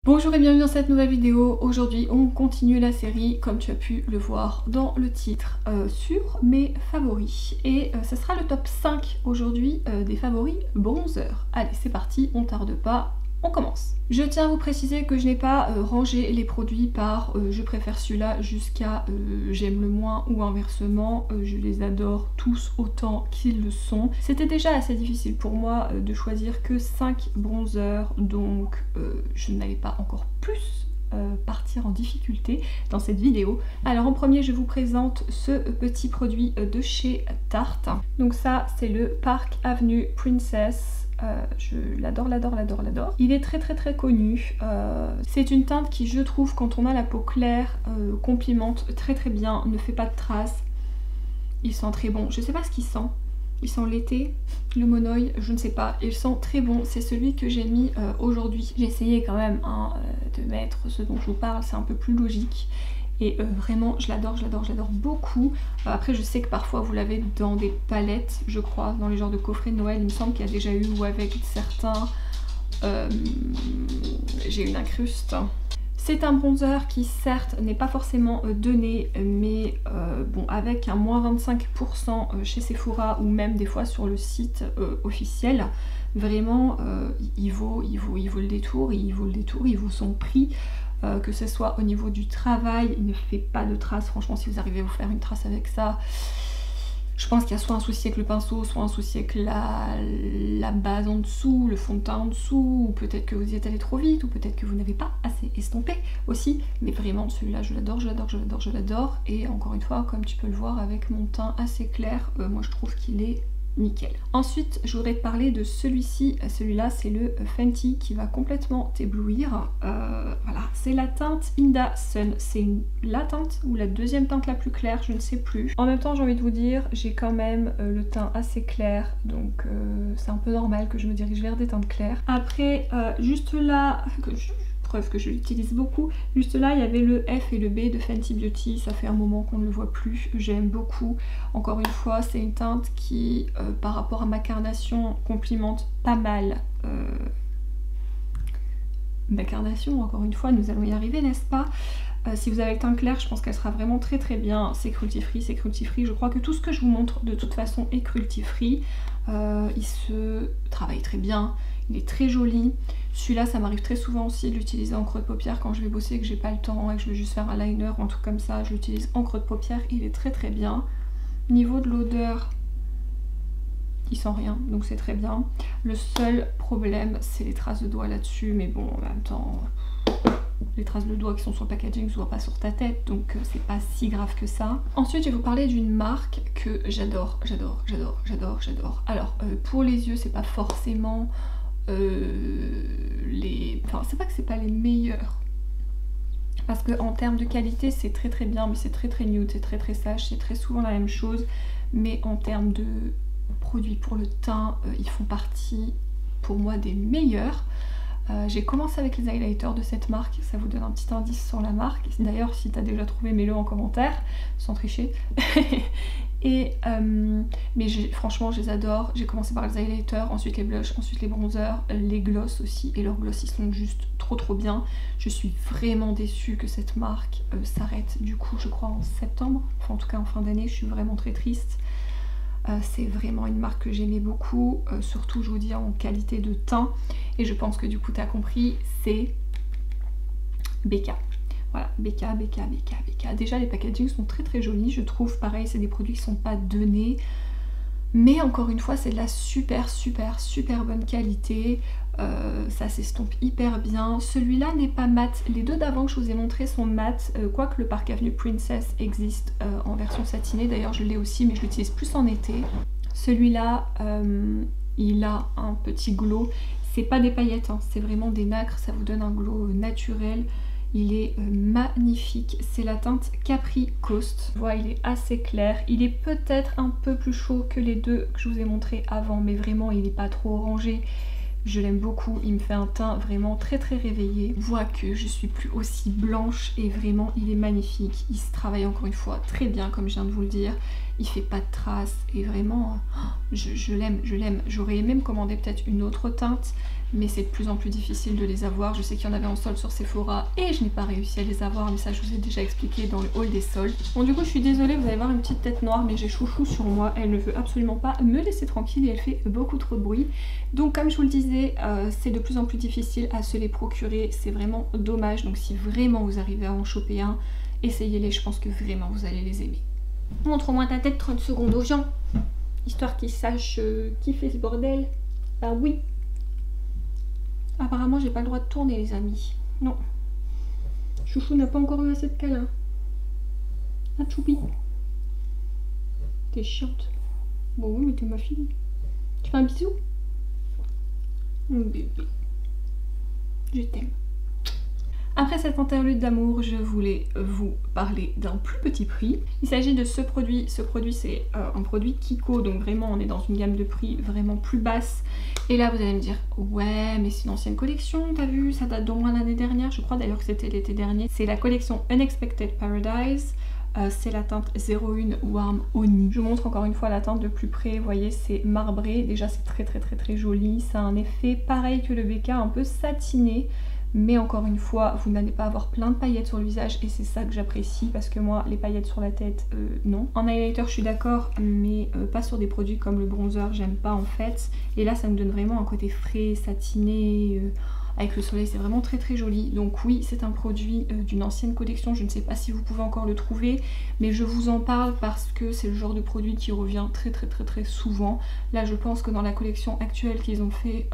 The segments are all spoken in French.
Bonjour et bienvenue dans cette nouvelle vidéo. Aujourd'hui on continue la série, comme tu as pu le voir dans le titre, sur mes favoris. Et ce sera le top 5 aujourd'hui des favoris bronzer. Allez c'est parti, on tarde pas, on commence. Je tiens à vous préciser que je n'ai pas rangé les produits par je préfère celui-là jusqu'à j'aime le moins ou inversement. Je les adore tous autant qu'ils le sont. C'était déjà assez difficile pour moi de choisir que 5 bronzers, donc je n'allais pas encore plus partir en difficulté dans cette vidéo. Alors en premier je vous présente ce petit produit de chez Tarte. Donc ça c'est le Park Avenue Princess. Je l'adore. Il est très connu. C'est une teinte qui, je trouve, quand on a la peau claire, complimente très bien, ne fait pas de traces. Il sent très bon. Je sais pas ce qu'il sent. Il sent l'été, le monoï, je ne sais pas. Il sent très bon. C'est celui que j'ai mis aujourd'hui. J'ai essayé quand même de mettre ce dont je vous parle. C'est un peu plus logique. Et vraiment je l'adore beaucoup. Après je sais que parfois vous l'avez dans des palettes, je crois, dans les genres de coffrets de Noël, il me semble qu'il y a déjà eu, ou avec certains, j'ai une incruste. C'est un bronzer qui certes n'est pas forcément donné, mais bon, avec un moins 25% chez Sephora ou même des fois sur le site officiel, vraiment il vaut le détour, il vaut son prix. Que ce soit au niveau du travail, il ne fait pas de traces. Franchement, si vous arrivez à vous faire une trace avec ça, je pense qu'il y a soit un souci avec le pinceau, soit un souci avec la base en dessous, le fond de teint en dessous, ou peut-être que vous y êtes allé trop vite, ou peut-être que vous n'avez pas assez estompé aussi. Mais vraiment, celui-là, je l'adore. Et encore une fois, comme tu peux le voir avec mon teint assez clair, moi je trouve qu'il est nickel. Ensuite je voudrais te parler de celui-ci. Celui-là c'est le Fenty qui va complètement t'éblouir. Voilà, c'est la teinte Inda Sun. C'est la teinte ou la deuxième teinte la plus claire, je ne sais plus. En même temps j'ai envie de vous dire, j'ai quand même le teint assez clair, donc c'est un peu normal que je me dirige vers des teintes claires. Après juste là, preuve que je l'utilise beaucoup, juste là il y avait le F et le B de Fenty Beauty. Ça fait un moment qu'on ne le voit plus, j'aime beaucoup. Encore une fois c'est une teinte qui par rapport à ma carnation complimente pas mal ma carnation. Encore une fois nous allons y arriver, n'est-ce pas? Si vous avez le teint clair, je pense qu'elle sera vraiment très bien. C'est cruelty free, je crois que tout ce que je vous montre de toute façon est cruelty free. Il se travaille très bien, il est très joli. Celui-là ça m'arrive très souvent aussi de l'utiliser en creux de paupière quand je vais bosser et que j'ai pas le temps et que je veux juste faire un liner ou un truc comme ça. Je l'utilise en creux de paupière, il est très bien. Niveau de l'odeur, il sent rien, donc c'est très bien. Le seul problème c'est les traces de doigts là-dessus, mais bon en même temps les traces de doigts qui sont sur le packaging ne se voient pas sur ta tête, donc c'est pas si grave que ça. Ensuite je vais vous parler d'une marque que j'adore. Alors pour les yeux c'est pas forcément enfin c'est pas que c'est pas les meilleurs, parce que en termes de qualité c'est très bien, mais c'est très nude, c'est très sage, c'est très souvent la même chose. Mais en termes de produits pour le teint, ils font partie pour moi des meilleurs. J'ai commencé avec les highlighters de cette marque, ça vous donne un petit indice sur la marque. D'ailleurs si tu as déjà trouvé, mets-le en commentaire, sans tricher. Et mais franchement je les adore. J'ai commencé par les highlighters, ensuite les blushs, ensuite les bronzers, les gloss aussi, et leurs gloss ils sont juste trop bien. Je suis vraiment déçue que cette marque s'arrête du coup je crois en septembre, enfin en tout cas en fin d'année. Je suis vraiment très triste. C'est vraiment une marque que j'aimais beaucoup, surtout je vous dis en qualité de teint, et je pense que du coup tu as compris, c'est BK. Voilà, BK. Déjà les packagings sont très jolis, je trouve. Pareil, c'est des produits qui sont pas donnés, mais encore une fois c'est de la super bonne qualité. Ça s'estompe hyper bien. Celui-là n'est pas mat, les deux d'avant que je vous ai montré sont mat, quoique le Park Avenue Princess existe en version satinée. D'ailleurs je l'ai aussi, mais je l'utilise plus en été. Celui-là il a un petit glow, c'est pas des paillettes hein, c'est vraiment des nacres, ça vous donne un glow naturel. Il est magnifique, c'est la teinte Capri Coast. Voilà, il est assez clair, il est peut-être un peu plus chaud que les deux que je vous ai montré avant, mais vraiment il n'est pas trop orangé. Je l'aime beaucoup, il me fait un teint vraiment très réveillé. On voit que je suis plus aussi blanche et vraiment il est magnifique. Il se travaille encore une fois très bien comme je viens de vous le dire. Il fait pas de traces et vraiment je l'aime. J'aurais même commandé peut-être une autre teinte, mais c'est de plus en plus difficile de les avoir. Je sais qu'il y en avait en solde sur Sephora et je n'ai pas réussi à les avoir, mais ça je vous ai déjà expliqué dans le haul des soldes. Bon du coup je suis désolée, vous allez voir une petite tête noire, mais j'ai Chouchou sur moi, elle ne veut absolument pas me laisser tranquille et elle fait beaucoup trop de bruit. Donc comme je vous le disais, c'est de plus en plus difficile à se les procurer, c'est vraiment dommage. Donc si vraiment vous arrivez à en choper un, essayez-les, je pense que vraiment vous allez les aimer. Montre-moi ta tête 30 secondes aux gens, histoire qu'ils sachent qui fait ce bordel. Bah oui. Apparemment j'ai pas le droit de tourner les amis. Non. Chouchou n'a pas encore eu assez de câlins. Ah Choupi. T'es chiante. Bon oui mais t'es ma fille. Tu fais un bisou? Mon bébé. Je t'aime. Après cette interlude d'amour, je voulais vous parler d'un plus petit prix. Il s'agit de ce produit. Ce produit, c'est un produit Kiko, donc vraiment on est dans une gamme de prix vraiment plus basse. Et là, vous allez me dire, ouais, mais c'est une ancienne collection, t'as vu, ça date d'au moins l'année dernière. Je crois d'ailleurs que c'était l'été dernier. C'est la collection Unexpected Paradise. C'est la teinte 01 Warm Honey. Je vous montre encore une fois la teinte de plus près. Vous voyez, c'est marbré. Déjà, c'est très joli. Ça a un effet pareil que le BK, un peu satiné. Mais encore une fois, vous n'allez pas avoir plein de paillettes sur le visage et c'est ça que j'apprécie parce que moi, les paillettes sur la tête, non. En highlighter, je suis d'accord, mais pas sur des produits comme le bronzer, j'aime pas en fait. Et là, ça me donne vraiment un côté frais, satiné, avec le soleil, c'est vraiment très joli. Donc oui, c'est un produit d'une ancienne collection, je ne sais pas si vous pouvez encore le trouver, mais je vous en parle parce que c'est le genre de produit qui revient très souvent. Là, je pense que dans la collection actuelle qu'ils ont fait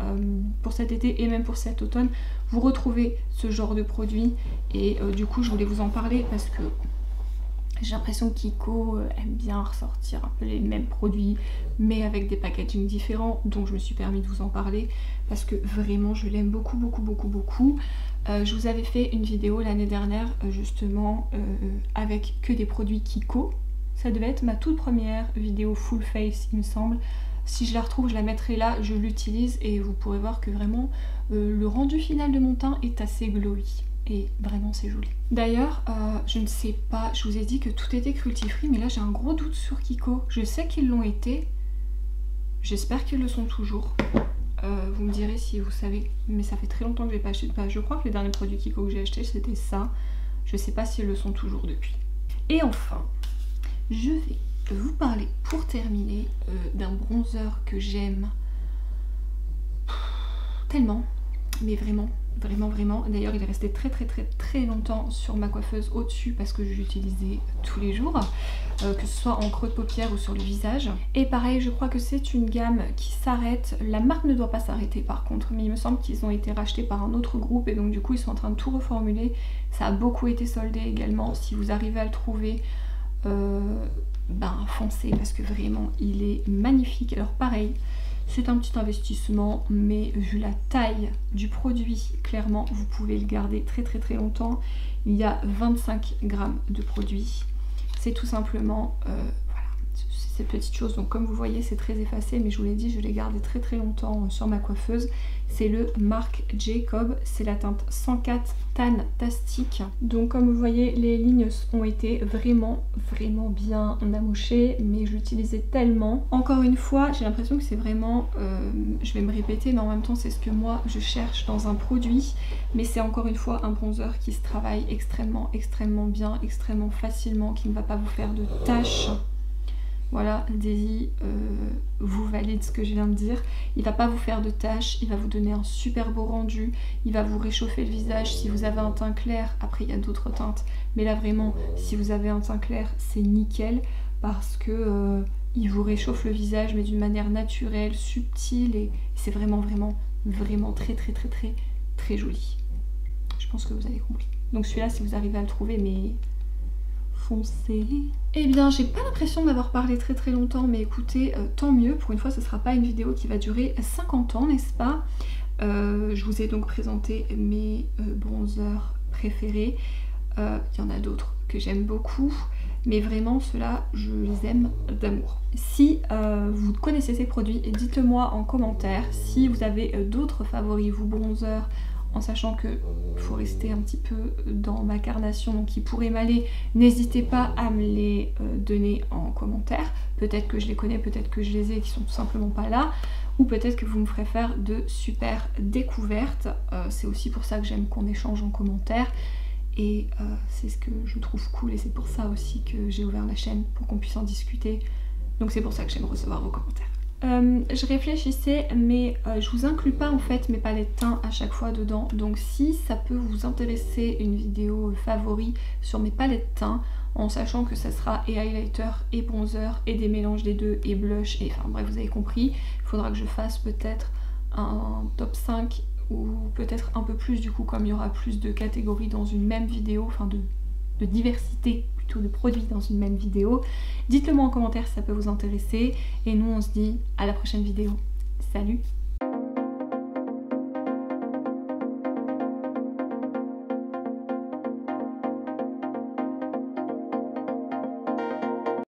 pour cet été et même pour cet automne, vous retrouvez ce genre de produit et du coup je voulais vous en parler parce que j'ai l'impression que Kiko aime bien ressortir un peu les mêmes produits mais avec des packaging différents, donc je me suis permis de vous en parler parce que vraiment je l'aime beaucoup. Je vous avais fait une vidéo l'année dernière justement avec que des produits Kiko. Ça devait être ma toute première vidéo full face il me semble. Si je la retrouve, je la mettrai là, je l'utilise et vous pourrez voir que vraiment le rendu final de mon teint est assez glowy. Et vraiment c'est joli. D'ailleurs, je ne sais pas, je vous ai dit que tout était cruelty free, mais là j'ai un gros doute sur Kiko. Je sais qu'ils l'ont été, j'espère qu'ils le sont toujours. Vous me direz si vous savez, mais ça fait très longtemps que je n'ai pas acheté de page. Je crois que les derniers produits Kiko que j'ai acheté c'était ça. Je ne sais pas s'ils le sont toujours depuis. Et enfin, je vais vous parler pour terminer d'un bronzer que j'aime tellement, mais vraiment. D'ailleurs il est resté très longtemps sur ma coiffeuse au-dessus parce que je l'utilisais tous les jours, que ce soit en creux de paupière ou sur le visage. Et pareil, je crois que c'est une gamme qui s'arrête. La marque ne doit pas s'arrêter par contre, mais il me semble qu'ils ont été rachetés par un autre groupe et donc du coup ils sont en train de tout reformuler. Ça a beaucoup été soldé également. Si vous arrivez à le trouver, ben foncez parce que vraiment il est magnifique. Alors pareil, c'est un petit investissement, mais vu la taille du produit, clairement, vous pouvez le garder très longtemps. Il y a 25 grammes de produit. C'est tout simplement, voilà, ces petites choses. Donc comme vous voyez, c'est très effacé, mais je vous l'ai dit, je l'ai gardé très longtemps sur ma coiffeuse. C'est le Marc Jacob, c'est la teinte 104 Tantastic. Donc comme vous voyez, les lignes ont été vraiment bien amochées, mais je l'utilisais tellement. Encore une fois, j'ai l'impression que c'est vraiment, je vais me répéter, mais en même temps c'est ce que moi je cherche dans un produit. Mais c'est encore une fois un bronzer qui se travaille extrêmement bien, extrêmement facilement, qui ne va pas vous faire de taches. Voilà, Daisy vous valide ce que je viens de dire. Il va pas vous faire de taches, il va vous donner un super beau rendu, il va vous réchauffer le visage si vous avez un teint clair. Après il y a d'autres teintes, mais là vraiment si vous avez un teint clair c'est nickel parce que il vous réchauffe le visage mais d'une manière naturelle, subtile et c'est vraiment très joli. Je pense que vous avez compris. Donc celui-là si vous arrivez à le trouver, mais foncez. Eh bien j'ai pas l'impression d'avoir parlé très longtemps, mais écoutez, tant mieux, pour une fois ce sera pas une vidéo qui va durer 50 ans, n'est-ce pas? Je vous ai donc présenté mes bronzers préférés. Il y en a d'autres que j'aime beaucoup, mais vraiment ceux-là je les aime d'amour. Si vous connaissez ces produits, dites-le-moi en commentaire. Si vous avez d'autres favoris, vous bronzers, en sachant que faut rester un petit peu dans ma carnation, donc qui pourraient m'aller, n'hésitez pas à me les donner en commentaire. Peut-être que je les connais, peut-être que je les ai, qui sont tout simplement pas là. ou peut-être que vous me ferez faire de super découvertes. C'est aussi pour ça que j'aime qu'on échange en commentaire, et c'est ce que je trouve cool, et c'est pour ça aussi que j'ai ouvert la chaîne, pour qu'on puisse en discuter. Donc c'est pour ça que j'aime recevoir vos commentaires. Je réfléchissais, mais je vous inclus pas en fait mes palettes teints à chaque fois dedans, donc si ça peut vous intéresser une vidéo favori sur mes palettes teints, en sachant que ça sera et highlighter et bronzer et des mélanges des deux et blush, et enfin bref, vous avez compris, il faudra que je fasse peut-être un top 5 ou peut-être un peu plus, du coup, comme il y aura plus de catégories dans une même vidéo, enfin de diversité plutôt de produits dans une même vidéo. Dites-le moi en commentaire si ça peut vous intéresser, et nous on se dit à la prochaine vidéo. Salut!